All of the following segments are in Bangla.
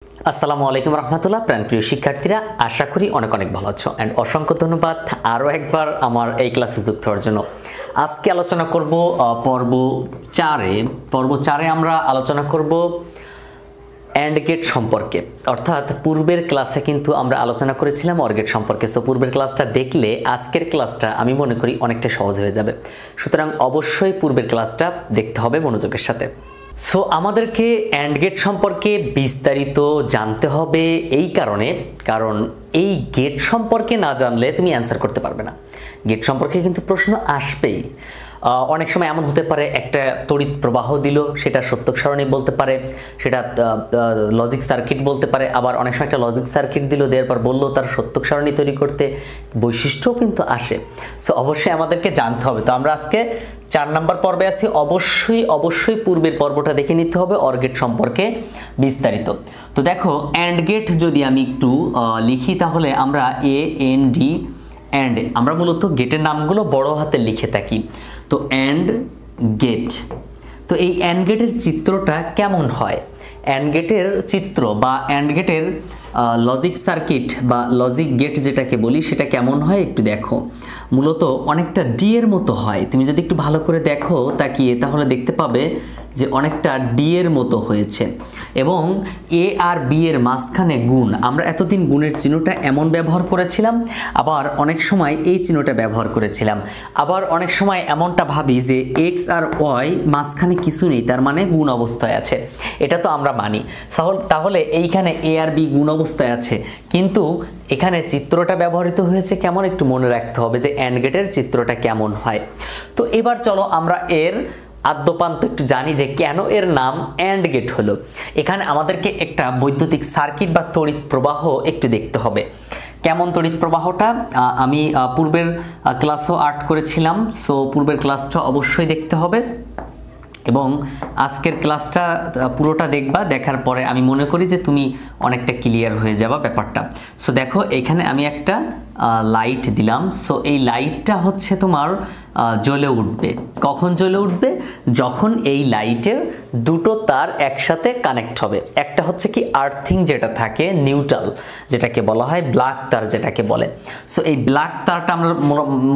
আসসালামু আলাইকুম রহমতুল্লাহ। প্রাণপ্রিয় শিক্ষার্থীরা, আশা করি অনেক অনেক ভালো আছো অ্যান্ড অসংখ্য ধন্যবাদ আরও একবার আমার এই ক্লাসে যুক্ত হওয়ার জন্য। আজকে আলোচনা করব পর্ব চারে আমরা আলোচনা করব অ্যান্ড গেট সম্পর্কে। অর্থাৎ পূর্বের ক্লাসে কিন্তু আমরা আলোচনা করেছিলাম অর গেট সম্পর্কে। সো পূর্বের ক্লাসটা দেখলে আজকের ক্লাসটা আমি মনে করি অনেকটা সহজ হয়ে যাবে। সুতরাং অবশ্যই পূর্বের ক্লাসটা দেখতে হবে মনোযোগের সাথে। সো আমাদেরকে অ্যান্ড গেট সম্পর্কে বিস্তারিত জানতে হবে এই কারণ এই গেট সম্পর্কে না জানলে তুমি অ্যান্সার করতে পারবে না। গেট সম্পর্কে কিন্তু প্রশ্ন আসবেই। অনেক সময় এমন হতে পারে একটা তড়িৎ প্রবাহ দিল, সেটা সত্যক সারণী বলতে পারে, সেটা লজিক সার্কিট বলতে পারে। আবার অনেক সময় একটা লজিক সার্কিট দিল, দেওয়ার পর বললো তার সত্যক সারণী তৈরি করতে বৈশিষ্ট্যও কিন্তু আসে। সো অবশ্যই আমাদেরকে জানতে হবে। তো আমরা আজকে 4 নম্বর পর্বে আছি। অবশ্যই পূর্বের পর্বটা দেখে নিতে হবে অর গেট সম্পর্কে বিস্তারিত। তো দেখো, অ্যান্ড গেট যদি আমি একটু লিখি তাহলে আমরা AND অ্যান্ড, আমরা মূলত গেটের নামগুলো বড় হাতে লিখে থাকি। তো অ্যান্ড গেট, তো এই অ্যান্ড গেটের চিত্রটা কেমন হয়, অ্যান্ড গেটের চিত্র বা অ্যান্ড গেটের লজিক সার্কিট বা লজিক গেট যেটাকে বলি সেটা কেমন হয় একটু দেখো। মূলত অনেকটা ডি এর মতো হয়। তুমি যদি একটু ভালো করে দেখো তাকিয়ে, তাহলে দেখতে পাবে যে অনেকটা ডি এর মতো হয়েছে এবং এ আর বি এর মাঝখানে গুণ। আমরা এতদিন গুণের চিহ্নটা এমন ব্যবহার করেছিলাম, আবার অনেক সময় এই চিহ্নটা ব্যবহার করেছিলাম, আবার অনেক সময় এমনটা ভাবি যে এক্স আর ওয়াই মাঝখানে কিছু নেই, তার মানে গুণ অবস্থায় আছে। এটা তো আমরা মানি। তাহলে এইখানে এ আর বি গুণ অবস্থায় আছে, কিন্তু এখানে চিত্রটা ব্যবহৃত হয়েছে কেমন একটু মনে রাখতে হবে যে অ্যান্ড গেটের চিত্রটা কেমন হয়। তো এবার চলো আমরা এর আদ্যপান্ত একটু জানি যে কেন এর নাম অ্যান্ড গেট হলো। এখানে আমাদেরকে একটা বৈদ্যুতিক সার্কিট বা তড়িৎ প্রবাহ একটু দেখতে হবে। কেমন তড়িৎ প্রবাহটা আমি পূর্বের ক্লাসও আর্ট করেছিলাম। সো পূর্বের ক্লাসটা অবশ্যই দেখতে হবে এবং আজকের ক্লাসটা পুরোটা দেখবা। দেখার পরে আমি মনে করি যে তুমি অনেকটা ক্লিয়ার হয়ে যাবা ব্যাপারটা। সো দেখো, এখানে আমি একটা লাইট দিলাম। সো এই লাইটটা হচ্ছে তোমার জ্বলে উঠবে। কখন জ্বলে উঠবে? যখন এই লাইটের দুটো তার একসাথে কানেক্ট হবে। একটা হচ্ছে কি আর্থিং যেটা থাকে, নিউট্রাল যেটাকে বলা হয়, ব্ল্যাক তার যেটাকে বলে। সো এই ব্ল্যাক তারটা আমরা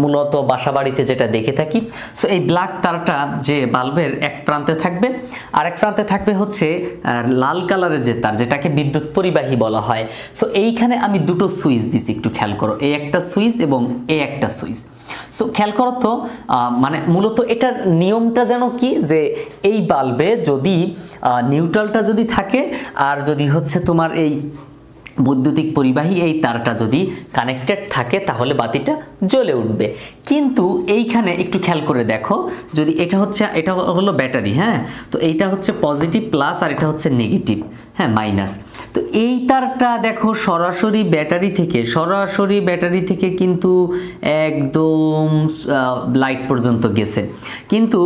মূলত বাসাবাড়িতে যেটা দেখে থাকি। সো এই ব্ল্যাক তারটা যে বাল্বের এক প্রান্তে থাকবে, আর এক প্রান্তে থাকবে হচ্ছে লাল কালারের যে তার, যেটাকে বিদ্যুৎ পরিবাহী বলা হয়। সো এইখানে আমি দুটো সুইচ দিছি, একটু খেয়াল করো, এই একটা সুইচ এবং এই একটা সুইচ। সো খেয়াল করো তো, মানে মূলত এটার নিয়মটা যেন কি, যে এই বাল্বে যদি নিউট্রালটা যদি থাকে আর যদি হচ্ছে তোমার এই বৈদ্যুতিক পরিবাহী এই তারটা যদি কানেক্টেড থাকে তাহলে বাতিটা জ্বলে উঠবে। কিন্তু এইখানে একটু খেয়াল করে দেখো, যদি এটা হলো ব্যাটারি, হ্যাঁ, তো এইটা হচ্ছে পজিটিভ প্লাস আর এটা হচ্ছে নেগেটিভ, হ্যাঁ, মাইনাস। তো এই তারটা দেখো সরাসরি ব্যাটারি থেকে কিন্তু একদম লাইট পর্যন্ত গেছে। কিন্তু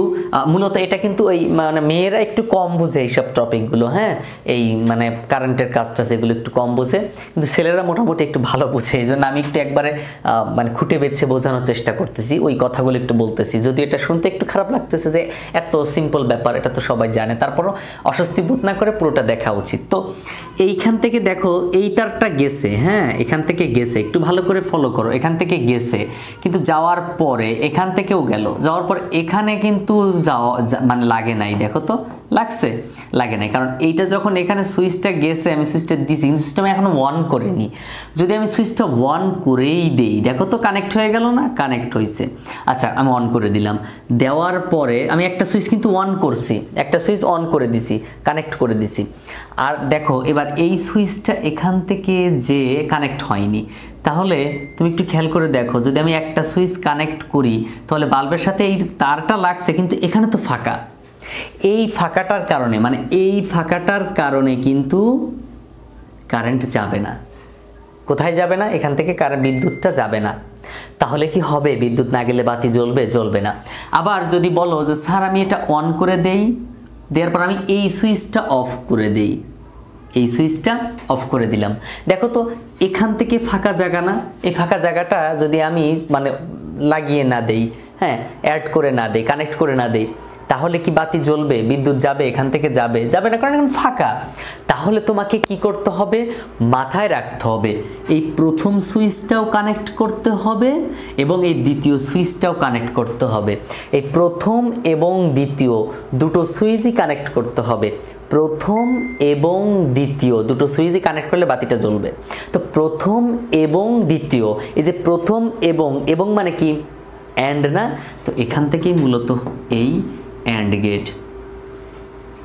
মূলত এটা কিন্তু ওই মানে মেয়েরা একটু কম বুঝে এইসব টপিকগুলো, হ্যাঁ, এই মানে কারেন্টের কাজটা সেগুলো একটু কম বুঝে, কিন্তু ছেলেরা মোটামুটি একটু ভালো বুঝে। এই জন্য আমি একটু একবারে মানে খুঁটে বেছে বোঝানোর চেষ্টা করতেছি, ওই কথাগুলো একটু বলতেছি। যদি এটা শুনতে একটু খারাপ লাগতেছে যে এত সিম্পল ব্যাপার, এটা তো সবাই জানে, তারপরও অস্বস্তি বোধ না করে পুরোটা দেখা উচিত। তো এইখান থেকে দেখো এই তারটা গেছে, হ্যাঁ, এখান থেকে গেছে, একটু ভালো করে ফলো করো, এখান থেকে গেছে, কিন্তু যাওয়ার পরে এখান থেকেও গেল, যাওয়ার পর এখানে কিন্তু মানে লাগে নাই। দেখো তো লাগছে, লাগে নাই, কারণ এইটা যখন এখানে সুইচটা গেছে, আমি সুইচটা দিছি, কিন্তু সিস্টেমে এখনো অন করিনি। যদি আমি সুইচটা অন করেই দেই, দেখো তো কানেক্ট হয়ে গেল না? কানেক্ট হয়েছে। আচ্ছা, আমি অন করে দিলাম, দেওয়ার পরে আমি একটা সুইচ কিন্তু অন করছি, একটা সুইচ অন করে দিছি, কানেক্ট করে দিছি। আর দেখো এবার এই সুইচটা এখান থেকে যে কানেক্ট হয়নি, তাহলে তুমি একটু খেয়াল করে দেখো, যদি আমি একটা সুইচ কানেক্ট করি তাহলে বাল্বের সাথে এই তারটা লাগছে, কিন্তু এখানে তো ফাঁকা। এই ফাঁকাটার কারণে কিন্তু কারেন্ট যাবে না। কোথায় যাবে না? এখান থেকে বিদ্যুৎটা যাবে না। তাহলে কি হবে? বিদ্যুৎ না গেলে বাতি জ্বলবে না। আবার যদি বলো যে স্যার আমি এটা অন করে দেই, দেওয়ার পর আমি এই সুইচটা অফ করে দেই, এই সুইচটা অফ করে দিলাম, দেখো তো এখান থেকে ফাঁকা জায়গা না? এই ফাঁকা জায়গাটা যদি আমি মানে লাগিয়ে না দেই, হ্যাঁ, অ্যাড করে না দেই, কানেক্ট করে না দেই, তাহলে কি বাতি জ্বলবে, বিদ্যুৎ যাবে, এখান থেকে যাবে, যাবে না, কারণ এখন ফাঁকা। তাহলে তোমাকে কি করতে হবে, মাথায় রাখতে হবে এই প্রথম সুইচটাও কানেক্ট করতে হবে এবং এই দ্বিতীয় সুইচটাও কানেক্ট করতে হবে। এই প্রথম এবং দ্বিতীয় দুটো সুইচই কানেক্ট করতে হবে। প্রথম এবং দ্বিতীয় দুটো সুইচই কানেক্ট করলে বাতিটা জ্বলবে। তো প্রথম এবং দ্বিতীয়, এই যে প্রথম এবং মানে কি, অ্যান্ড না, তো এখান থেকেই মূলত এই অ্যান্ড গেট,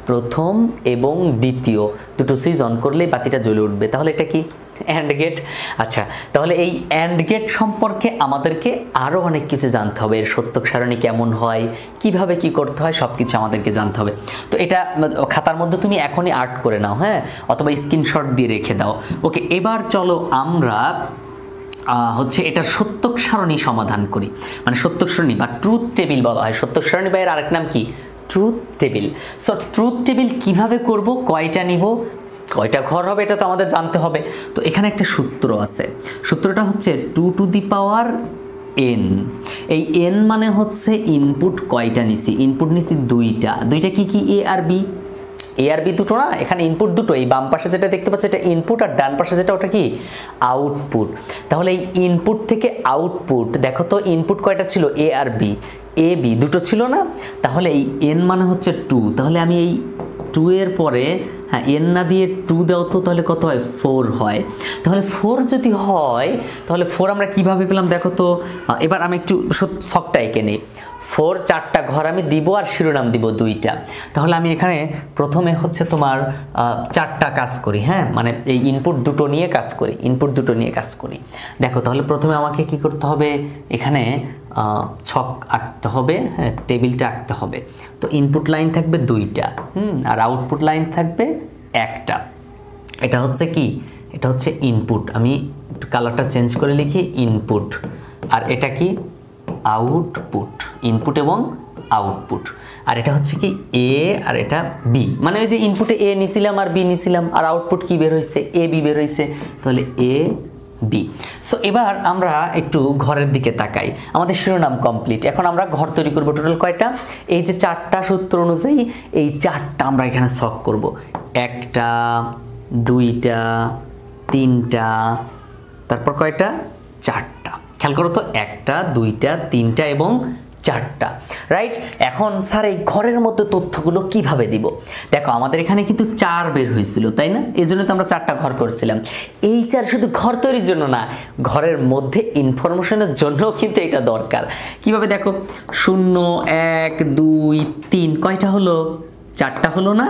প্রথম এবং দ্বিতীয় দুটো সুইচ অন করলেই বাতিটা জ্বলে উঠবে। তাহলে এটা কি, অ্যান্ড গেট। আচ্ছা, তাহলে এই অ্যান্ড গেট সম্পর্কে আমাদেরকে আরও অনেক কিছু জানতে হবে। এর সত্যক সারণী কেমন হয়, কিভাবে কি করতে হয়, সব কিছু আমাদেরকে জানতে হবে। তো এটা খাতার মধ্যে তুমি এখনই আর্ট করে নাও, হ্যাঁ, অথবা স্ক্রিনশট দিয়ে রেখে দাও। ওকে, এবার চলো আমরা হচ্ছে এটার সত্যক সারণী সমাধান করি। মানে সত্যক সারণী বা ট্রুথ টেবিল বলা হয়। সত্যক সারণী বা এর আরেক নাম কি, truth table. So truth table কিভাবে করব, কয়টা নিব, কয়টা ঘর হবে, এটা তো আমাদের জানতে হবে। তো এখানে একটা সূত্র আছে, সূত্রটা হচ্ছে 2 টু দি পাওয়ার n। এই n মানে হচ্ছে ইনপুট কয়টা নিছি, ইনপুট নিছি দুইটা। দুইটা কি কি, এ আর বি। এ আর বি দুটো না, এখানে ইনপুট দুটো। এই বাম পাশে যেটা দেখতে পাচ্ছ এটা ইনপুট, আর ডান পাশে যেটা ওটা কি, আউটপুট। তাহলে এই ইনপুট থেকে আউটপুট, দেখো তো ইনপুট কয়টা ছিল, এ আর বি, এ বি দুটো ছিল না। তাহলে এই এন মানে হচ্ছে 2। তাহলে আমি এই 2 এর পরে, হ্যাঁ, এন না দিয়ে 2 দাও তো, তাহলে কত হয়, 4 হয়। তাহলে 4 যদি হয়, তাহলে 4 আমরা কিভাবে পেলাম দেখো তো। এবার আমি একটু ছকটা এঁকে নিই। 4 4টা ঘর আমি দিব আর শিরোনাম দিব 2টা। তাহলে আমি এখানে প্রথমে হচ্ছে তোমার 4টা কাজ করি, হ্যাঁ, মানে এই ইনপুট দুটো নিয়ে কাজ করি, ইনপুট দুটো নিয়ে কাজ করি। দেখো, তাহলে প্রথমে আমাকে কি করতে হবে, এখানে ছক আঁকতে হবে, হ্যাঁ, টেবিলটা আঁকতে হবে। তো ইনপুট লাইন থাকবে 2টা, আর আউটপুট লাইন থাকবে 1টা। এটা হচ্ছে কি, এটা হচ্ছে ইনপুট। আমি একটু কালারটা চেঞ্জ করে লিখি, ইনপুট। আর এটা কি, আউটপুট। ইনপুট এবং আউটপুট। আর এটা হচ্ছে কি, এ আর এটা বি। মানে ওই যে ইনপুটে এ নিছিলাম আর বি নিছিলাম, আর আউটপুট কি বের হয়েছে, এ বি বের হয়েছে। তাহলে এ বি। সো এবার আমরা একটু ঘরের দিকে তাকাই। আমাদের শিরোনাম কমপ্লিট। এখন আমরা ঘর তৈরি করব। টোটাল কয়টা, এই যে 4টা সূত্র অনুযায়ী এই 4টা আমরা এখানে ছক করব। 1টা, 2টা, 3টা, তারপর কয়টা, 4টা। খেয়াল করো তো, 1টা, 2টা, 3টা এবং 4টা, রাইট। এখন স্যার এই ঘরের মধ্যে তথ্যগুলো কিভাবে দিব? দেখো, আমাদের এখানে কিন্তু 4 বের হয়েছিল, তাই না? এই জন্য তো আমরা 4টা ঘর করছিলাম। এই 4 শুধু ঘর তৈরির জন্য না, ঘরের মধ্যে ইনফরমেশনের জন্যও কিন্তু এটা দরকার। কিভাবে দেখো, 0 1 2 3 কয়টা হলো, 4টা হলো না?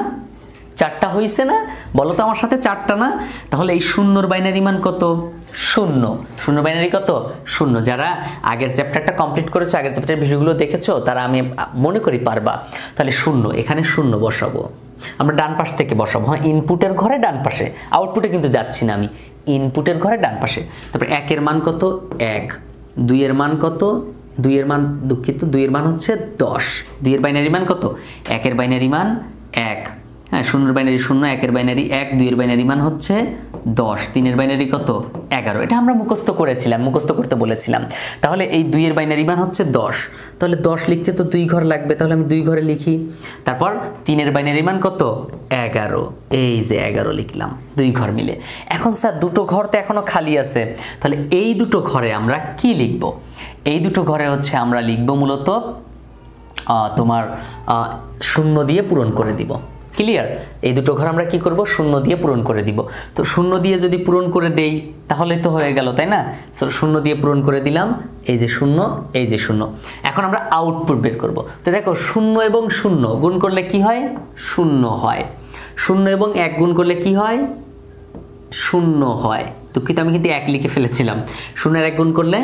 4টা হয়েছে না? বলো তো আমার সাথে, 4টা না? তাহলে এই 0-র বাইনারি মান কত, 0। 0 বাইনারি কত, 0। যারা আগের চ্যাপ্টারটা কমপ্লিট করেছো, আগের চ্যাপ্টারের ভিডিওগুলো দেখেছো, তারা আমি মনে করি পারবা। তাহলে 0, এখানে 0 বসাবো। আমরা ডান পাশ থেকে বসাবো, হ্যাঁ, ইনপুটের ঘরে ডান পাশে। আউটপুটে কিন্তু যাচ্ছি না আমি, ইনপুটের ঘরে ডান পাশে। তারপর 1 এর মান কত, 1। 2 এর মান কত, 2 এর মান, দুঃখিত, 2 এর মান হচ্ছে 10। 2 এর বাইনারি মান কত, 1 এর বাইনারি মান 1। হ্যাঁ, 0-র বাইনারি 0, 1 এর বাইনারি 1, 2 এর বাইনারি মান হচ্ছে 10, 3 এর বাইনারি কত, 11। এটা আমরা মুখস্থ করেছিলাম, মুখস্থ করতে বলেছিলাম। তাহলে এই 2 এর বাইনারি মান হচ্ছে 10। তাহলে 10 লিখতে তো 2 ঘর লাগবে, তাহলে আমি 2 ঘরে লিখি। তারপর 3 এর বাইনারি মান কত, 11। এই যে 11 লিখলাম 2 ঘর মিলে। এখন স্যার দুটো ঘর তো এখনো খালি আছে, তাহলে এই দুটো ঘরে আমরা কি লিখব? এই দুটো ঘরে হচ্ছে আমরা লিখব মূলত তোমার 0 দিয়ে পূরণ করে দিব। ক্লিয়ার? এই দুটো ঘর আমরা কি করব, 0 দিয়ে পূরণ করে দিব। তো 0 দিয়ে যদি পূরণ করে দেই তাহলে তো হয়ে গেল, তাই না? সো 0 দিয়ে পূরণ করে দিলাম, এই যে 0, এই যে 0। এখন আমরা আউটপুট বের করব। তো দেখো, 0 এবং 0 গুণ করলে কি হয়, 0 হয়। 0 এবং 1 গুণ করলে কি হয়, 0 হয়। দুঃখিত, আমি কিন্তু 1 লিখে ফেলেছিলাম। 0 আর 1 গুণ করলে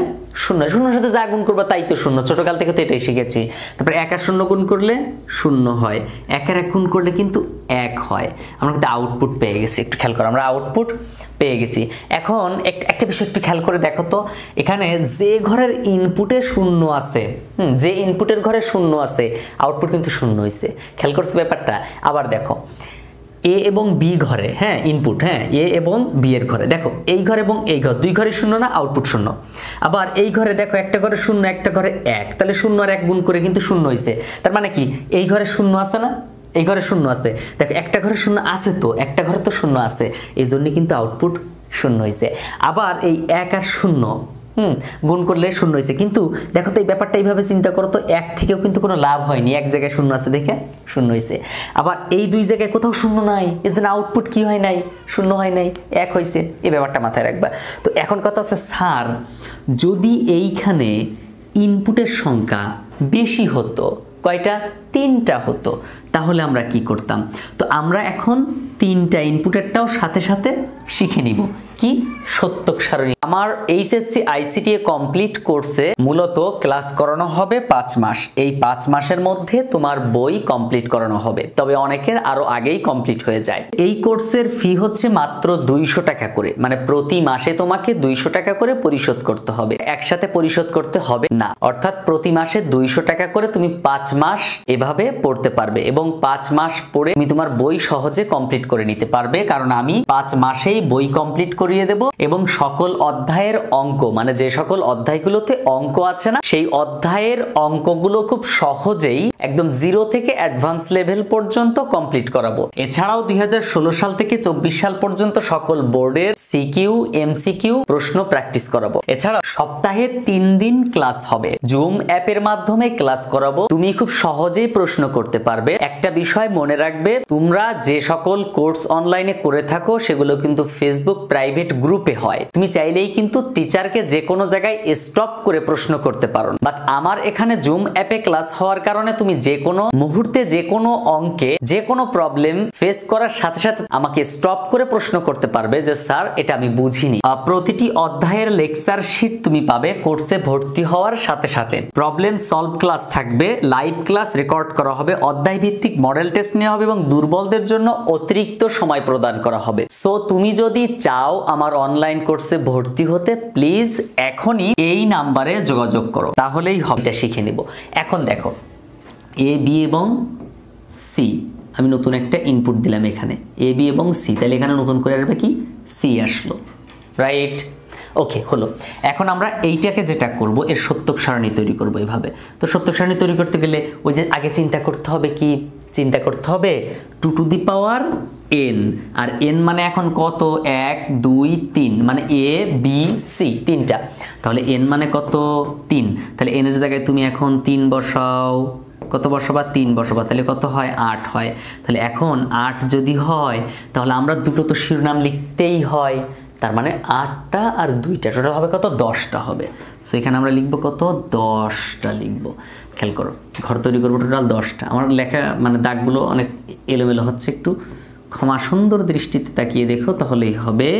0। 0-র সাথে যা গুণ করবা তাই তো 0। ছোটকাল থেকে তো এটাই শিখেছি। তারপর 1 আর 0 গুণ করলে 0 হয়। 1 আর 1 গুণ করলে কিন্তু 1 হয়। আমরা কিন্তু আউটপুট পেয়ে গেছি। একটু খেয়াল করো, আমরা আউটপুট পেয়ে গেছি। এখন একটা বিষয় একটু খেয়াল করে দেখো তো, এখানে যে ঘরের ইনপুটে 0 আছে, যে ইনপুটের ঘরে 0 আছে, আউটপুট কিন্তু 0 হয়েছে। খেয়াল করছো ব্যাপারটা? আবার দেখো, এ এবং বি ঘরে, হ্যাঁ ইনপুট, হ্যাঁ এ এবং বি এর ঘরে দেখো এই ঘর এবং এই ঘর দুই ঘরে শূন্য না, আউটপুট শূন্য। আবার এই ঘরে দেখো একটা ঘরে শূন্য একটা ঘরে এক, তাহলে শূন্য আর এক গুণ করে কিন্তু শূন্য হয়েছে। তার মানে কি এই ঘরে শূন্য আছে না, এই ঘরে শূন্য আছে, দেখো একটা ঘরে শূন্য আছে, তো একটা ঘরে তো শূন্য আছে, এই জন্য কিন্তু আউটপুট শূন্য হয়েছে। আবার এই এক আর শূন্য গুণ করলে শূন্য হয়েছে, কিন্তু দেখো তো এই ব্যাপারটা এইভাবে চিন্তা করো তো, এক থেকেও কিন্তু কোনো লাভ হয়নি, এক জায়গায় শূন্য আছে দেখে শূন্য হয়েছে। আবার এই দুই জায়গায় কোথাও শূন্য নাই, এই জন্য আউটপুট কি হয় নাই, শূন্য হয় নাই, এক হয়েছে। এই ব্যাপারটা মাথায় রাখবা। তো এখন কথা আছে, স্যার যদি এইখানে ইনপুটের সংখ্যা বেশি হতো, কয়টা, তিনটা হতো, তাহলে আমরা কি করতাম? তো আমরা এখন তিনটা ইনপুটেরটাও সাথে সাথে শিখে নিব। কি, সত্যক সারণী। আমার এইচএসসি আইসিটিএ কমপ্লিট কোর্সে মূলত ক্লাস করানো হবে 5 মাস। এই 5 মাসের মধ্যে তোমার বই কমপ্লিট করানো হবে, তবে অনেকের আরো আগেই কমপ্লিট হয়ে যায়। এই কোর্সের ফি হচ্ছে মাত্র 200 টাকা করে, মানে প্রতি মাসে তোমাকে 200 টাকা করে পরিশোধ করতে হবে, একসাথে পরিশোধ করতে হবে না। অর্থাৎ প্রতি মাসে 200 টাকা করে তুমি 5 মাস এভাবে পড়তে পারবে, এবং 5 মাস পড়ে তুমি তোমার বই সহজে কমপ্লিট করে নিতে পারবে, কারণ আমি 5 মাসেই বই কমপ্লিট করিয়ে দেব। এবং সকল অধ্যায়ের অঙ্ক, মানে যে সকল অধ্যায়গুলোতে অঙ্ক আছে না, সেই অধ্যায়ের অঙ্কগুলো খুব সহজেই একদম 0 থেকে অ্যাডভান্স লেভেল পর্যন্ত কমপ্লিট করাবো। এছাড়াও 2016 সাল থেকে 24 সাল পর্যন্ত সকল বোর্ডের সিকিউ এমসিকিউ প্রশ্ন প্র্যাকটিস করাবো। এছাড়া সপ্তাহে 3 দিন ক্লাস হবে, জুম অ্যাপের মাধ্যমে ক্লাস করাবো। তুমি খুব সহজেই প্রশ্ন করতে পারবে। একটা বিষয় মনে রাখবে, তোমরা যে সকল কোর্স অনলাইনে করে থাকো সেগুলো কিন্তু ফেসবুক প্রাইভেট গ্রুপে হয়। তুমি চাইলেই কিন্তু টিচারকে যে কোনো জায়গায় স্টপ করে প্রশ্ন করতে পারো, বাট আমার এখানে জুম অ্যাপে ক্লাস হওয়ার কারণে তুমি যে কোনো মুহূর্তে যে কোনো অঙ্কে যে কোনো প্রবলেম ফেস করার সাথে সাথে আমাকে স্টপ করে প্রশ্ন করতে পারবে যে স্যার এটা আমি বুঝিনি। প্রতিটি অধ্যায়ের লেকচার শিট তুমি পাবে কোর্সে ভর্তি হওয়ার সাথে সাথে। প্রবলেম সলভ ক্লাস থাকবে, লাইভ ক্লাস রেকর্ড করা হবে, অধ্যায় ভিত্তিক মডেল টেস্ট নেওয়া হবে এবং দুর্বলদের জন্য অতিরিক্ত সময় প্রদান করা হবে। সো তুমি যদি চাও আমার অনলাইন কোর্সে ভর্তি হতে, প্লিজ এখনই এই নাম্বারে যোগাযোগ করো, তাহলেই হবটা শিখে নিব। এখন দেখো এ বি এবং সি, আমি নতুন একটা ইনপুট দিলাম এখানে এ বি এবং সি, তাহলে এখানে নতুন করে আসবে কি, সি আসলো, রাইট? ওকে, হলো। এখন আমরা এইটাকে যেটা করব, এর সত্যক সারণী তৈরি করব এভাবে। তো সত্যক সারণী তৈরি করতে গেলে ওই যে আগে চিন্তা করতে হবে, কি চিন্তা করতে হবে, 2 টু দি পাওয়ার n, আর n মানে এখন কত, 1 2 3, মানে এ বি সি তিনটা, তাহলে n মানে কত, 3, তাহলে n এর জায়গায় তুমি এখন 3 বসাও, কত বসাবা, 3 বসাবা, তাহলে কত হয়, 8 হয়। তাহলে এখন 8 যদি হয় তাহলে আমরা দুটো তো শিরোনাম লিখতেই হয়, তার মানে 8টা আর 2টা টোটাল হবে কত, 10টা হবে। সো এখানে আমরা লিখবো কত, 10টা লিখবো। খেয়াল করো, ঘর তৈরি করবো টোটাল 10টা। আমার লেখা মানে দাগগুলো অনেক এলোমেলো হচ্ছে, একটু ক্ষমা সুন্দর দৃষ্টিতে তাকিয়ে দেখো, তাহলেই হবে।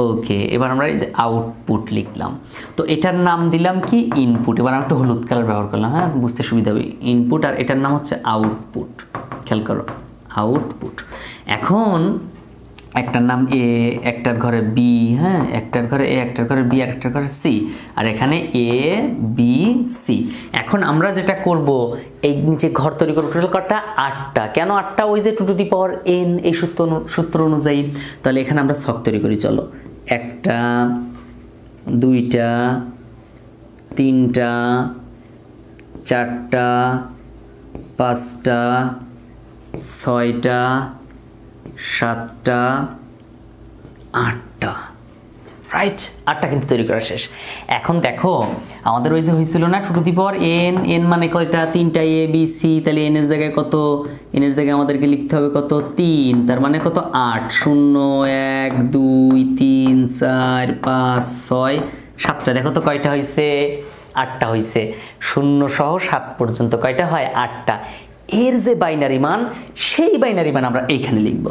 ওকে, এবার আমরা এই যে আউটপুট লিখলাম, তো এটার নাম দিলাম কি, ইনপুট। এবার আমি একটু হলুদ কালার ব্যবহার করলাম, হ্যাঁ বুঝতে সুবিধা হবে, ইনপুট, আর এটার নাম হচ্ছে আউটপুট। খেয়াল করো, আউটপুট। এখন একটার নাম এ, একটার ঘরে বি, হ্যাঁ একটার ঘরে এ, একটার ঘরে বি, আর একটার ঘরে সি, আর এখানে এ বি সি। এখন আমরা যেটা করব, এই নিচে ঘর তৈরি করবো টোটাল কটা, 8টা। কেন 8টা, ওই যে 2 টু দি পাওয়ার n এই সূত্র অনুযায়ী। তাহলে এখানে আমরা ছক তৈরি করি, চলো, 1টা 2টা 3টা 4টা 5টা 6টা 7টা 8টা, রাইট? 8টা কিন্তু তৈরি করা শেষ। এখন দেখো আমাদের ওই যে হয়েছিল না 2 to the power n, n মানে কয়টা, 3টা এ বি সি, তাহলে n এর জায়গায় কত, n এর জায়গায় আমাদেরকে লিখতে হবে কত, 3, তার মানে কত, 8, 0 1 2 3 4 5 6 7টা। দেখো তো কয়টা হয়েছে, 8টা হয়েছে। 0 সহ 7 পর্যন্ত কয়টা হয়, 8টা। এর যে বাইনারি মান, সেই বাইনারি মান আমরা এইখানে লিখব।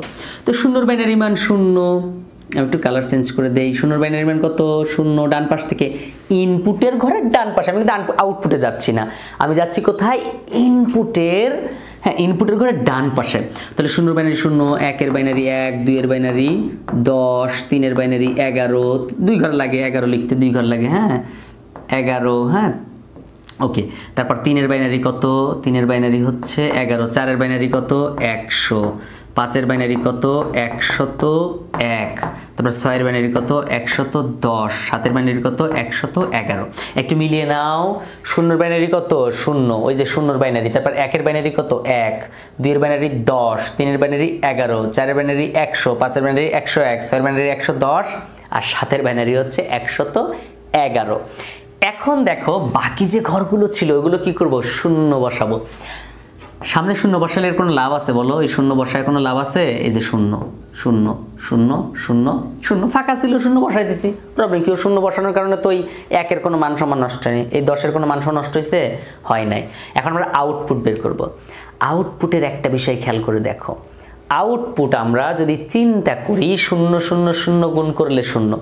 তো 0 বাইনারি মান 0, আমি একটু কালার চেঞ্জ করে দেই। 0 বাইনারি মান কত, 0, ডান পাশ থেকে ইনপুটের ঘরের ডান পাশে, আমি কিন্তু আউটপুটে যাচ্ছি না, আমি যাচ্ছি কোথায়, ইনপুটের, হ্যাঁ ইনপুটের ঘরের ডান পাশে। তাহলে 0 বাইনারি 0, 1 এর বাইনারি 1, 2 এর বাইনারি 10, 3 এর বাইনারি 11, 2 ঘর লাগে 11 লিখতে, 2 ঘর লাগে, হ্যাঁ 11, হ্যাঁ ওকে। তারপর 3 এর বাইনারি কত, 3 এর বাইনারি হচ্ছে 11, 4 এর বাইনারি কত, 100, 5-এর বাইনারি কত 101, তারপর 6-এর বাইনারি কত 110, 7-এর বাইনারি কত 111। একটু মিলিয়ে নাও। 0-এর বাইনারি কত 0, ওই যে 0-এর বাইনারি, তারপর 1-এর বাইনারি কত 1, 2-এর বাইনারি 10, 3-এর বাইনারি 11, 4-এর বাইনারি 100, 5-এর বাইনারি 101, 6-এর বাইনারি 110 আর 7-এর বাইনারি হচ্ছে 111। এখন দেখো বাকি যে ঘরগুলো ছিল ওগুলো কি করব, শূন্য বসাবো। সামনে শূন্য বসালে এর কোনো লাভ আছে বলো? এই শূন্য বসায় কোনো লাভ আছে? এই যে শূন্য শূন্য শূন্য শূন্য শূন্য ফাঁকা ছিল, শূন্য বসাই দিছি, প্রবলেম কেউ শূন্য বসানোর কারণে তো ওই 1-এর কোনো মান সমান নষ্ট হয়নি, এই 10-এর কোনো মান সমান নষ্ট হয়েছে হয় নাই। এখন আমরা আউটপুট বের করব। আউটপুটের একটা বিষয় খেয়াল করে দেখো, আউটপুট আমরা যদি চিন্তা করি 0 0 0 গুণ করলে 0,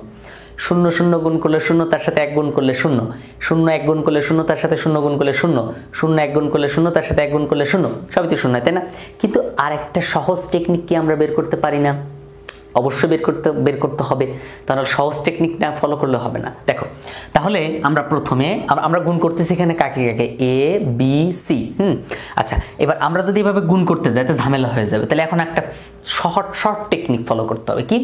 0 0 গুণ করলে 0, তার সাথে 1 গুণ করলে 0, 0 1 গুণ করলে 0, তার সাথে 0 গুণ করলে 0, 0 1 গুণ করলে 0, তার সাথে 1 গুণ করলে 0, সবই তো 0, তাই না? কিন্তু আরেকটা সহজ টেকনিক কি আমরা বের করতে পারি না? অবশ্যই বের করতে হবে, তাহলে সহজ টেকনিক না ফলো করলে হবে না। দেখো তাহলে আমরা প্রথমে আমরা গুণ করতেছি এখানে কাকে কাকে, A B C। আচ্ছা, এবার আমরা যদি এভাবে গুণ করতে যাই তো ঝামেলা হয়ে যাবে, তাহলে এখন একটা শর্ট টেকনিক ফলো করতে হবে। কি?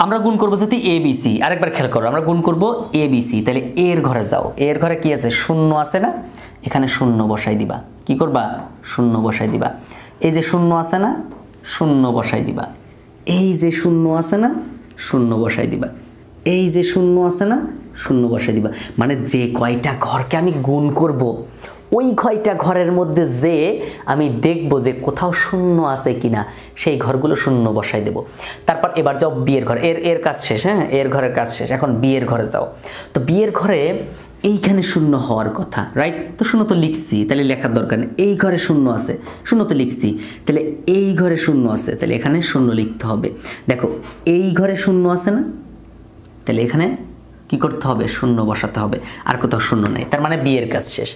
আমরা গুণ করবো যদি ABC, আরেকবার খেয়াল করো, আমরা গুণ করবো ABC, তাহলে A এর ঘরে যাও, A এর ঘরে কি আছে 0 আছে না, এখানে 0 বসাই দিবা। কি করবা? 0 বসাই দিবা। এই যে 0 আছে না, 0 বসাই দিবা। এই যে 0 আছে না, 0 বসাই দিবা। এই যে 0 আছে না, 0 বসাই দিবা। মানে যে কয়টা ঘরকে আমি গুণ করব ওই কয়টা ঘরের মধ্যে যে আমি দেখব যে কোথাও 0 আছে কিনা, সেই ঘরগুলো 0 বসাই দেব। তারপর এবার যাও B এর ঘরে, এর কাজ শেষ, হ্যাঁ এর ঘরের কাজ শেষ। এখন B এর ঘরে যাও, তো B এর ঘরে এইখানে 0 হওয়ার কথা, রাইট? তো 0 তো লিখছি, তাহলে লেখার দরকার নেই। এই ঘরে 0 আছে, 0 তো লিখছি, তাহলে এই ঘরে 0 আছে, তাহলে এখানে 0 লিখতে হবে। দেখো এই ঘরে 0 আছে না, তাহলে এখানে কি করতে হবে? 0 বসাতে হবে, আর কোথাও 0 নেই, তার মানে B এর কাজ শেষ।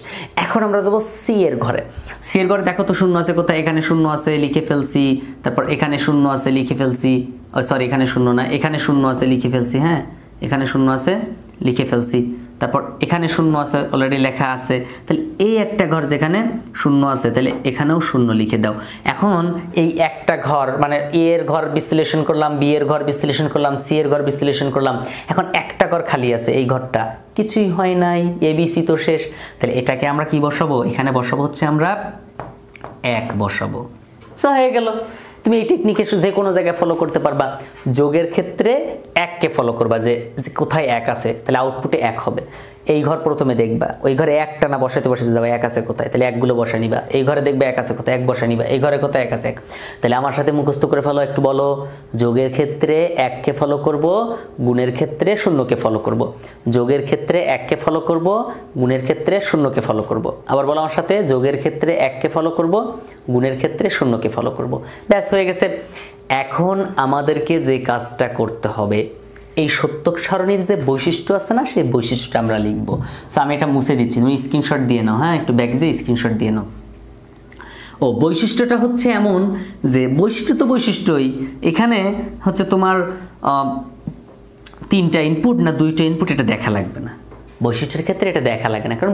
এখন আমরা যাবো C এর ঘরে। C এর ঘরে দেখো তো 0 আছে কোথায়, এখানে 0 আছে, লিখে ফেলছি। তারপর এখানে 0 আছে, লিখে ফেলছি। সরি, এখানে 0 না, এখানে 0 আছে, লিখে ফেলছি। হ্যাঁ, এখানে 0 আছে, লিখে ফেলছি। তারপর এখানে 0 আছে, অলরেডি লেখা আছে। তাহলে এই একটা ঘর যেখানে 0 আছে, তাহলে এখানেও 0 লিখে দাও। এখন এই একটা ঘর মানে A এর ঘর বিশ্লেষণ করলাম, B এর ঘর বিশ্লেষণ করলাম, C এর ঘর বিশ্লেষণ করলাম, এখন একটা ঘর খালি আছে, এই ঘরটা কিছুই হয় নাই, ABC তো শেষ। তাহলে এটাকে আমরা কি বসাবো? এখানে বসাবো হচ্ছে আমরা 1 বসাবো। সো হয়ে গেল। তুমি এই টেকনিকে যে কোনো জায়গায় ফলো করতে পারবা। যোগের ক্ষেত্রে 1কে ফলো করবা, যে কোথায় 1 আছে, তাহলে আউটপুটে 1 হবে। এই ঘর প্রথমে দেখবা, ওই ঘরে 1টা না বসাতে যাবা, 1 আছে কোথায়, তাহলে 1 গুলো বসা নিবা। এই ঘরে দেখবে 1 আছে কোথায়, 1 বসা নিবা। এই ঘরে কোথায় 1 আছে 1। তাহলে আমার সাথে মুখস্থ করে ফেলো, একটু বলো। যোগের ক্ষেত্রে 1কে ফলো করব, গুণের ক্ষেত্রে 0কে ফলো করব। যোগের ক্ষেত্রে 1কে ফলো করব, গুণের ক্ষেত্রে 0কে ফলো করব। আবার বলো আমার সাথে, যোগের ক্ষেত্রে 1কে ফলো করব, গুণের ক্ষেত্রে 0কে ফলো করব। ব্যাস হয়ে গেছে। এখন আমাদেরকে যে কাজটা করতে হবে, এই সত্যক সারণীর যে বৈশিষ্ট্য আছে না, সেই বৈশিষ্ট্যটা আমরা লিখব। সো আমি এটা মুছে দিচ্ছি, তুমি স্ক্রিনশট দিয়ে নাও। হ্যাঁ, একটু ব্যাক যে স্ক্রিনশট দিয়ে নাও। ও বৈশিষ্ট্যটা হচ্ছে এমন যে বৈশিষ্ট্য তো বৈশিষ্ট্যই, এখানে হচ্ছে তোমার 3টা ইনপুট না 2টা ইনপুট এটা দেখা লাগবে না। বৈশিষ্ট্যের ক্ষেত্রে এটা দেখা লাগে না, কারণ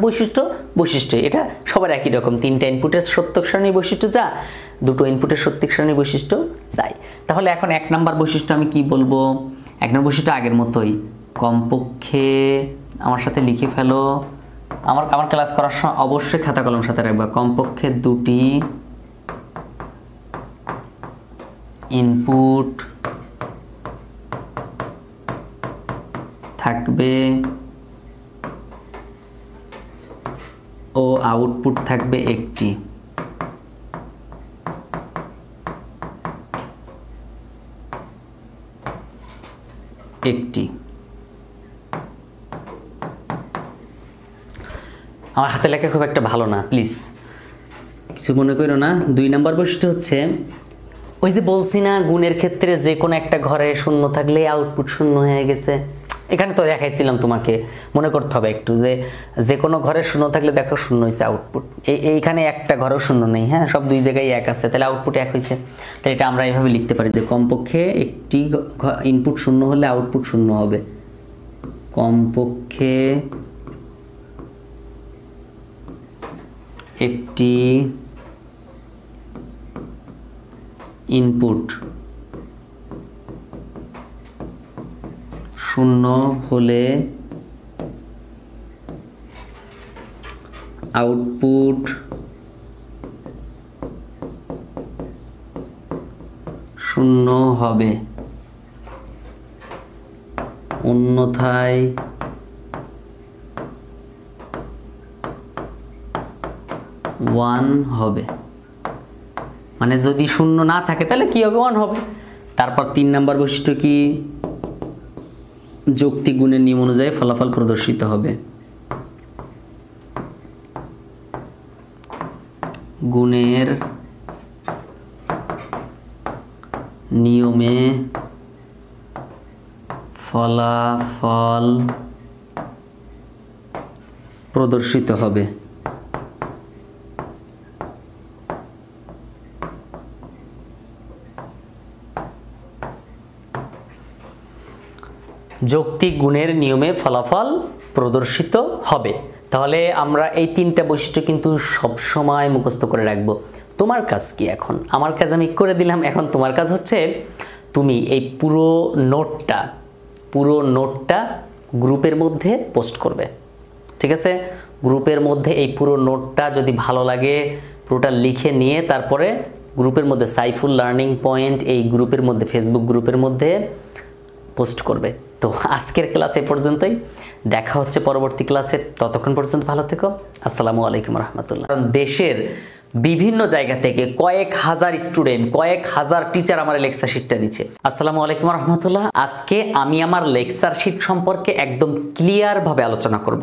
বৈশিষ্ট্য এটা সবার একই রকম। 3টা ইনপুটের সত্যক সারণী বৈশিষ্ট্য যা, 2টো ইনপুটের সত্যক সারণী বৈশিষ্ট্য তাই। তাহলে এখন 1 নম্বর বৈশিষ্ট্য আমি কি বলবো? 1 নম্বর বৈশিষ্ট্য আগের মতোই, কমপক্ষে আমার সাথে লিখে ফেলো। আমার ক্লাস করার সময় অবশ্যই খাতা কলম সাথে রাখবা। কমপক্ষে 2টি ইনপুট থাকবে ও আউটপুট থাকবে একটি। আমার হাতে লেখা খুব একটা ভালো না, প্লিজ কিছু মনে করো না। 2 নম্বর বৈশিষ্ট্য হচ্ছে ওই যে বলছি না, গুণের ক্ষেত্রে যে কোনো একটা ঘরে 0 থাকলে আউটপুট 0 হয়ে গেছে। এখানে তো দেখাইছিলাম তোমাকে, মনে করতে হবে একটু, যে কোনো ঘরে 0 থাকলে দেখো 0 হয়েছে আউটপুট। এইখানে একটা ঘরেও 0 নেই, হ্যাঁ সব 2 জায়গায় 1 আছে, তাহলে আউটপুট 1 হয়েছে। তাহলে এটা আমরা এইভাবে লিখতে পারি যে কমপক্ষে একটি ইনপুট 0 হলে আউটপুট 0 হবে। কমপক্ষে একটি ইনপুট 0 হলে আউটপুট 0 হবে, অন্যথায় 1 হবে। মানে যদি 0 না থাকে তাহলে কি হবে, 1 হবে। তারপর 3 নাম্বার বৈশিষ্ট্য কি, যৌক্তিক গুণের নিয়ম অনুযায়ী ফলাফল প্রদর্শিত হবে। গুণের নিয়মে ফলাফল প্রদর্শিত হবে। যৌক্তিক গুণের নিয়মে ফলাফল প্রদর্শিত হবে। তাহলে আমরা এই 3টা বৈশিষ্ট্য কিন্তু সব সময় মুখস্থ করে রাখবো। তোমার কাজ কি এখন? আমার কাজ আমি করে দিলাম, এখন তোমার কাজ হচ্ছে তুমি এই পুরো নোটটা গ্রুপের মধ্যে পোস্ট করবে। ঠিক আছে, গ্রুপের মধ্যে এই পুরো নোটটা যদি ভালো লাগে পুরোটা লিখে নিয়ে তারপরে গ্রুপের মধ্যে সাইফুল লার্নিং পয়েন্ট এই গ্রুপের মধ্যে, ফেসবুক গ্রুপের মধ্যে পোস্ট করবে। তো আজকের ক্লাস এ পর্যন্তই, দেখা হচ্ছে পরবর্তী ক্লাসে। ততক্ষণ পর্যন্ত ভালো থেকো। আসসালামু আলাইকুম রহমতুল্লাহ। কারণ দেশের বিভিন্ন জায়গা থেকে কয়েক হাজার স্টুডেন্ট, কয়েক হাজার টিচার আমার লেকচার শিটটা দিচ্ছে। আসসালামু আলাইকুম রহমতুল্লাহ। আজকে আমি আমার লেকচার শিট সম্পর্কে একদম ক্লিয়ার ভাবে আলোচনা করব।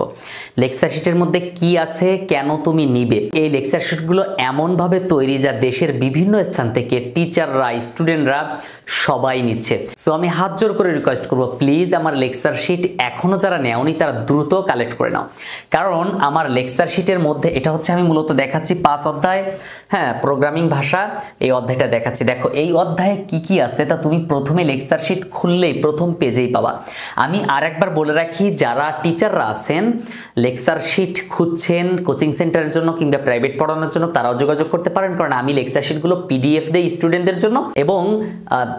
লেকচার শিটের মধ্যে কি আছে, কেন তুমি নিবে। এই লেকচার শিটগুলো এমন ভাবে তৈরি যা দেশের বিভিন্ন স্থান থেকে টিচাররা, স্টুডেন্টরা সবাই নিচ্ছে। সো আমি হাত জোর করে রিকোয়েস্ট করব, প্লিজ আমার লেকচার শিট এখনো যারা নেওনি তারা দ্রুত কালেক্ট করে নাও। কারণ আমার লেকচার শিটের মধ্যে এটা হচ্ছে, আমি মূলত দেখাচ্ছি 5 অধ্যায়, হ্যাঁ, প্রোগ্রামিং ভাষা, এই অধ্যায়টা দেখাচ্ছি। দেখো এই অধ্যায়ে কি কি আছে তা তুমি প্রথমে লেকচার শিট খুললেই প্রথম পেজেই পাবা। আমি আরেকবার বলে রাখি, যারা টিচাররা আছেন লেকচার শিট খুঁজছেন কোচিং সেন্টারের জন্য কিংবা প্রাইভেট পড়ানোর জন্য, তারাও যোগাযোগ করতে পারেন। কারণ আমি লেকচার শিটগুলো পিডিএফ দেই স্টুডেন্টদের জন্য এবং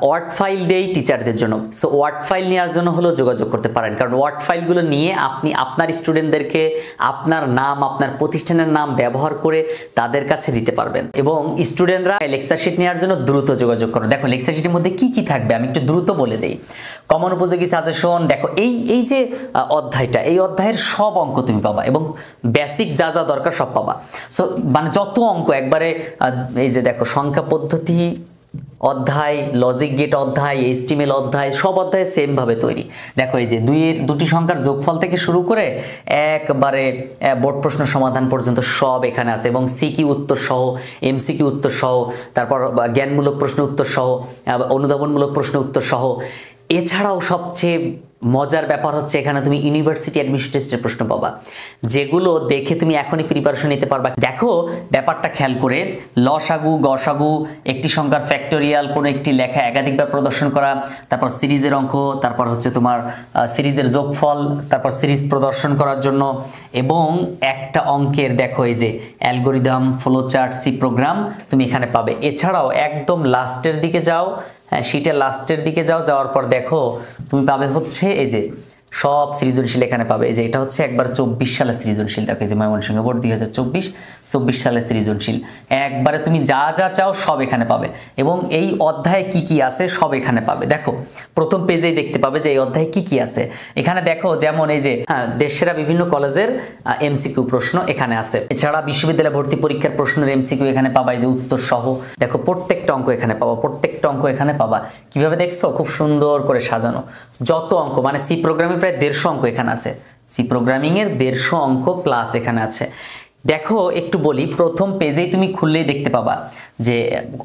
ওয়ার্ড ফাইল দেই টিচারদের জন্য। সো ওয়ার্ড ফাইল নেওয়ার জন্য হলেও যোগাযোগ করতে পারেন, কারণ ওয়ার্ড ফাইলগুলো নিয়ে আপনি আপনার স্টুডেন্টদেরকে আপনার নাম, আপনার প্রতিষ্ঠানের নাম ব্যবহার করে তাদের কাছে দিতে পারবেন। এবং স্টুডেন্টরা লেকচার শিট নেওয়ার জন্য দ্রুত যোগাযোগ করো। দেখো লেকচার শিটের মধ্যে কি কি থাকবে আমি একটু দ্রুত বলে দেই। কমন উপযোগী সাজেশন, দেখো এই যে অধ্যায়টা, এই অধ্যায়ের সব অঙ্ক তুমি পাবা এবং বেসিক যা যা দরকার সব পাবা। সো মানে যত অঙ্ক একবারে, এই যে দেখো সংখ্যা পদ্ধতি অধ্যায়, লজিক গেট অধ্যায়, এইচটিএমএল অধ্যায়, সব অধ্যায় সেম ভাবে তৈরি। দেখো এই যে দুটি সংখ্যার যোগফল থেকে শুরু করে একবারে বোর্ড প্রশ্ন সমাধান পর্যন্ত সব এখানে আছে এবং সিকিউ উত্তর সহ, এমসিকিউ উত্তর সহ, তারপর জ্ঞানমূলক প্রশ্ন উত্তর সহ, অনুধাবনমূলক প্রশ্ন উত্তর সহ। এছাড়াও সবচেয়ে মজার ব্যাপার হচ্ছে এখানে তুমি ইউনিভার্সিটি অ্যাডমিশন টেস্টের প্রশ্ন পাবা, যেগুলো দেখে তুমি এখনই প্রিপারেশন নিতে পারবা। দেখো ব্যাপারটা খেয়াল করে, লসাগু, গসাগু, একটি সংখ্যার ফ্যাক্টোরিয়াল, কোনো একটি লেখা একাধিকবার প্রদর্শন করা, তারপর সিরিজের অঙ্ক, তারপর হচ্ছে তোমার সিরিজের যোগফল, তারপর সিরিজ প্রদর্শন করার জন্য, এবং একটা অঙ্কের দেখো এই যে অ্যালগোরিদম, ফ্লোচার্ট, সি প্রোগ্রাম তুমি এখানে পাবে। এছাড়াও একদম লাস্টের দিকে যাও, হ্যাঁ শীটের লাস্টের দিকে যাওয়ার পর দেখো তুমি পাবে হচ্ছে এই যে সব সৃজনশীল এখানে পাবে। এই যে এটা হচ্ছে একবার 24 সালের সৃজনশীল। দেখো এই যে ময়মনসিংহ বোর্ড 2024 সালের সৃজনশীল, একবারে তুমি যা যা চাও সব এখানে পাবে এবং এই অধ্যায়ে কি কি আছে সব এখানে পাবে। দেখো প্রথম পেজেই দেখতে পাবে যে এই অধ্যায়ে কি কি আছে। এখানে দেখো যেমন এই যে দেশের বিভিন্ন কলেজের এমসিকিউ প্রশ্ন এখানে আছে। এছাড়া বিশ্ববিদ্যালয় ভর্তি পরীক্ষার প্রশ্নের এমসিকিউ এখানে পাবা, এই যে উত্তর সহ। দেখো প্রত্যেকটা অঙ্ক এখানে পাবা, প্রত্যেকটা অঙ্ক এখানে পাবা। কিভাবে দেখছো, খুব সুন্দর করে সাজানো। যত অঙ্ক মানে সি প্রোগ্রামে প্রায় 150 অঙ্ক এখানে আছে, সি প্রোগ্রামিং এর 150 অঙ্ক প্লাস এখানে আছে। দেখো একটু বলি, প্রথম পেজেই তুমি খুললেই দেখতে পাবা যে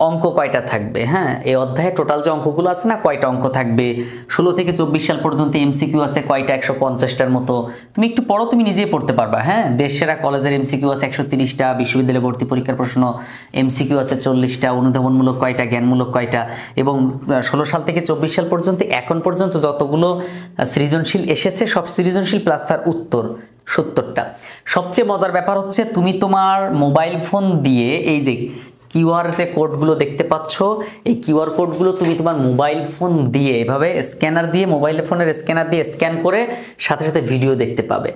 অঙ্ক কয়টা থাকবে। হ্যাঁ, এই অধ্যায়ে টোটাল যে অঙ্কগুলো আছে না, কয়টা অঙ্ক থাকবে। 16 থেকে 24 সাল পর্যন্ত এমসিকিউ আছে কয়টা, 150টার মতো। তুমি একটু পড়ো, তুমি নিজেই পড়তে পারবা। হ্যাঁ, দেশসেরা কলেজের এমসিকিউ আছে 130টা, বিশ্ববিদ্যালয় ভর্তি পরীক্ষার প্রশ্ন এমসিকিউ আছে 40টা, অনুধাবনমূলক কয়টা, জ্ঞানমূলক কয়টা। এবং 16 সাল থেকে 24 সাল পর্যন্ত এখন পর্যন্ত যতগুলো সৃজনশীল এসেছে সব সৃজনশীল প্লাস তার উত্তর 70টা। সবচেয়ে মজার ব্যাপার হচ্ছে তুমি তোমার মোবাইল ফোন দিয়ে এই যে কিউআর যে কোডগুলো দেখতে পাচ্ছ, এই কিউআর কোডগুলো তুমি তোমার মোবাইল ফোন দিয়ে এভাবে স্ক্যানার দিয়ে, মোবাইল ফোনের স্ক্যানার দিয়ে স্ক্যান করে সাথে সাথে ভিডিও দেখতে পাবে।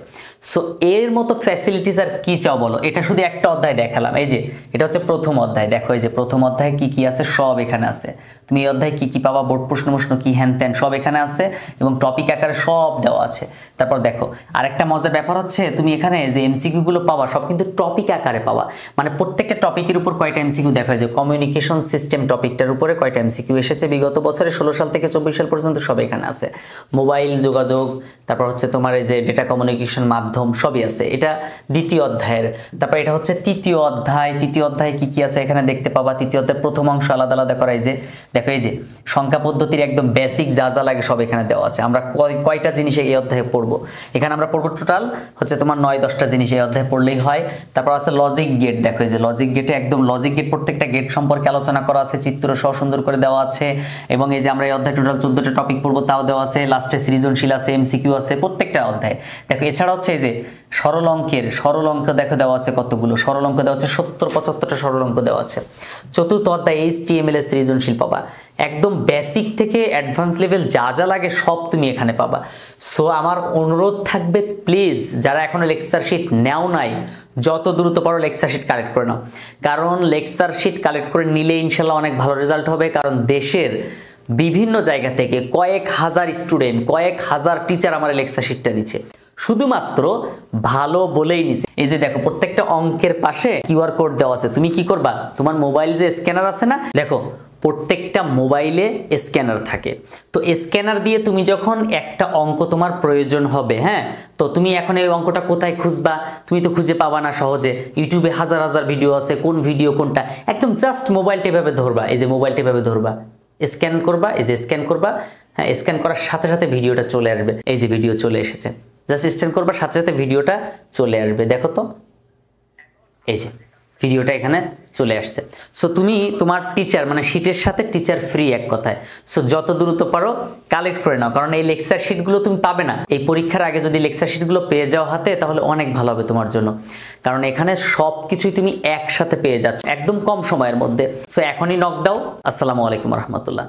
সো এর মতো ফ্যাসিলিটিস আর কি চাও বলো? এটা শুধু একটা অধ্যায় দেখালাম। এই যে এটা হচ্ছে প্রথম অধ্যায়, দেখো এই যে প্রথম অধ্যায়ে কি কি আছে সব এখানে আছে। তুমি এই অধ্যায়ে কি কি পাবা, বোর্ড প্রশ্ন কি হ্যান ত্যান সব এখানে আছে এবং টপিক আকারে সব দেওয়া আছে। তারপর দেখো আরেকটা মজার ব্যাপার হচ্ছে, তুমি এখানে যে এমসিকিউ গুলো পাবা সব কিন্তু টপিক আকারে পাবা। মানে প্রত্যেকটা টপিকের উপর কয়টা এমসিকিউ দেখা যায়, কমিউনিকেশন সিস্টেম টপিকটার উপরে কয়টা এমসিকিউ এসেছে বিগত বছরে 16 সাল থেকে 24 সাল পর্যন্ত সব এখানে আছে। মোবাইল যোগাযোগ, তারপর হচ্ছে তোমার এই যে ডেটা কমিউনিকেশন মাধ্যম সবই আছে। এটা দ্বিতীয় অধ্যায়ের। তারপর এটা হচ্ছে তৃতীয় অধ্যায়। তৃতীয় অধ্যায়ে কি কি আছে এখানে দেখতে পাবা। তৃতীয় অধ্যায়ের প্রথম অংশ আলাদা আলাদা করা। এই যে দেখো এই যে সংখ্যা পদ্ধতির একদম বেসিক যা যা লাগে সব এখানে দেওয়া আছে। আমরা কয়টা জিনিস এই অধ্যায়ে পড়বো, এখানে আমরা পড়বো টোটাল হচ্ছে তোমার 9-10টা জিনিস এই অধ্যায়ে পড়লেই হয়। তারপর আছে লজিক গেট। দেখো এই যে লজিক গেটে একদম লজিক গেট, প্রত্যেকটা গেট সম্পর্কে আলোচনা করা আছে, চিত্র সহ সুন্দর করে দেওয়া আছে। এবং এই যে আমরা এই অধ্যায়ে টোটাল 14টা টপিক পড়বো তাও দেওয়া আছে। লাস্টে সৃজনশীল আছে, এমসিকিউ আছে প্রত্যেকটা অধ্যায়ে। দেখো এছাড়া হচ্ছে এই যে সরল অঙ্ক দেখো দেওয়া আছে কতগুলো সরল অঙ্ক দেওয়া আছে, 70-75টা সরল অঙ্ক দেওয়া আছে। চতুর্থ অধ্যায় HTML এর সৃজনশীল পাবা। একদম বেসিক থেকে অ্যাডভান্স লেভেল যা যা লাগে সব তুমি এখানে পাবা। সো আমার অনুরোধ থাকবে, প্লিজ যারা এখনো লেকচার শিট নেও নাই, যত দ্রুত পারো লেকচার শিট কালেক্ট করে নাও। কারণ লেকচার শিট কালেক্ট করে নিলে ইনশাল্লাহ অনেক ভালো রেজাল্ট হবে। কারণ দেশের বিভিন্ন জায়গা থেকে কয়েক হাজার স্টুডেন্ট, কয়েক হাজার টিচার আমার লেকচার শিটটা নিচ্ছে, শুধুমাত্র ভালো বলেই নিছে। এই যে দেখো প্রত্যেকটা অঙ্কের পাশে কিউআর কোড দেওয়া আছে। তুমি কি করবা, তোমার মোবাইল যে স্ক্যানার আছে না, দেখো প্রত্যেকটা মোবাইলে স্ক্যানার থাকে। তো স্ক্যানার দিয়ে তুমি যখন একটা অঙ্ক তোমার প্রয়োজন হবে, হ্যাঁ, তো তুমি এখন এই অঙ্কটা কোথায় খুঁজবা, তুমি তো খুঁজে পাবা না সহজে। ইউটিউবে হাজার হাজার ভিডিও আছে, কোন ভিডিও কোনটা, একদম জাস্ট মোবাইলটা এভাবে ধরবা, এই যে মোবাইলটা এভাবে ধরবা, স্ক্যান করবা, এই যে স্ক্যান করবা, হ্যাঁ, স্ক্যান করার সাথে সাথে ভিডিওটা চলে আসবে। এই যে ভিডিও চলে এসেছে, জাস্ট স্ক্যান করবা, সাথে সাথে ভিডিওটা চলে আসবে। দেখো তো এই যে ভিডিওটা এখানে চলে আসছে। সো তুমি তোমার টিচার মানে শিটের সাথে টিচার ফ্রি এক কথায়। সো যত দ্রুত পারো কালেক্ট করে নাও, কারণ এই লেকচার শিটগুলো তুমি পাবে না। এই পরীক্ষার আগে যদি লেকচার শিটগুলো পেয়ে যাও হাতে, তাহলে অনেক ভালো হবে তোমার জন্য। কারণ এখানে সব কিছুই তুমি একসাথে পেয়ে যাচ্ছ একদম কম সময়ের মধ্যে। সো এখনই নক দাও। আসসালামু আলাইকুম রহমতুল্লাহ।